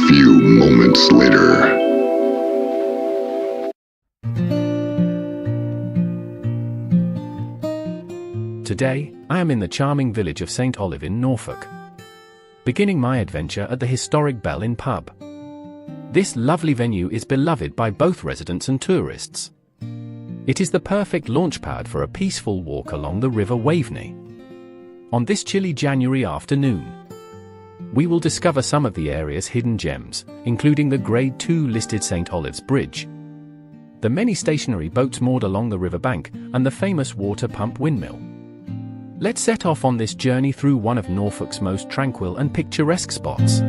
few moments later. Today, I am in the charming village of St Olave in Norfolk, beginning my adventure at the historic Bell Inn pub. This lovely venue is beloved by both residents and tourists. It is the perfect launchpad for a peaceful walk along the River Waveney. On this chilly January afternoon, we will discover some of the area's hidden gems, including the Grade 2 listed St Olaves Bridge, the many stationary boats moored along the riverbank, and the famous water pump windmill. Let's set off on this journey through one of Norfolk's most tranquil and picturesque spots.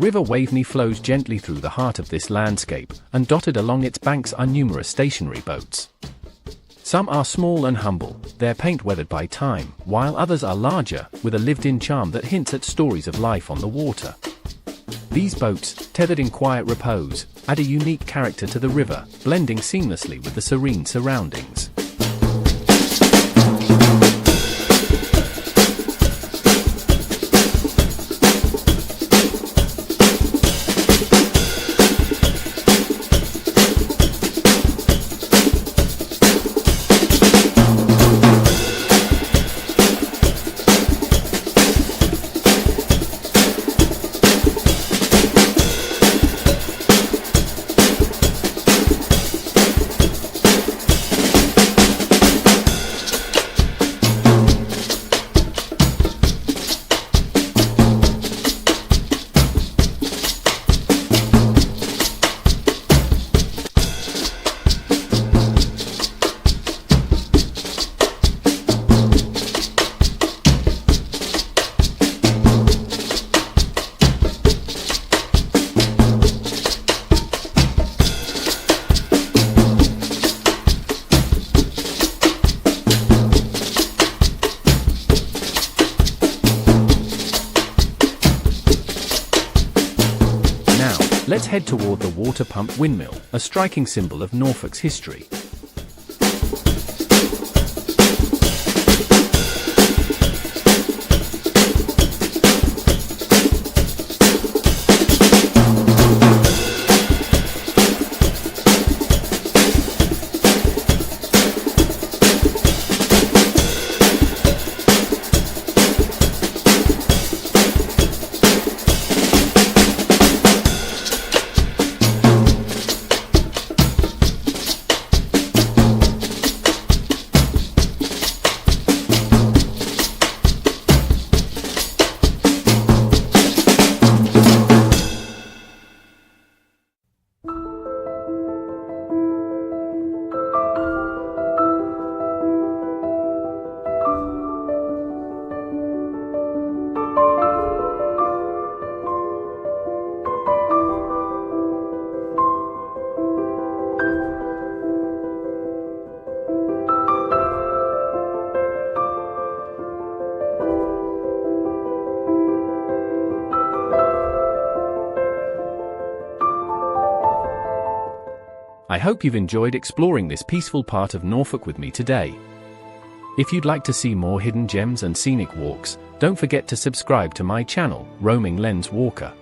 River Waveney flows gently through the heart of this landscape, and dotted along its banks are numerous stationary boats. Some are small and humble, their paint weathered by time, while others are larger, with a lived-in charm that hints at stories of life on the water. These boats, tethered in quiet repose, add a unique character to the river, blending seamlessly with the serene surroundings. Let's head toward the water pump windmill, a striking symbol of Norfolk's history. I hope you've enjoyed exploring this peaceful part of Norfolk with me today. If you'd like to see more hidden gems and scenic walks, don't forget to subscribe to my channel, Roaming Lens Walker.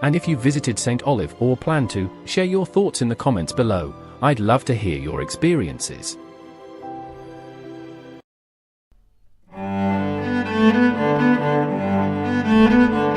And if you've visited St Olave or plan to, share your thoughts in the comments below. I'd love to hear your experiences. Thank you.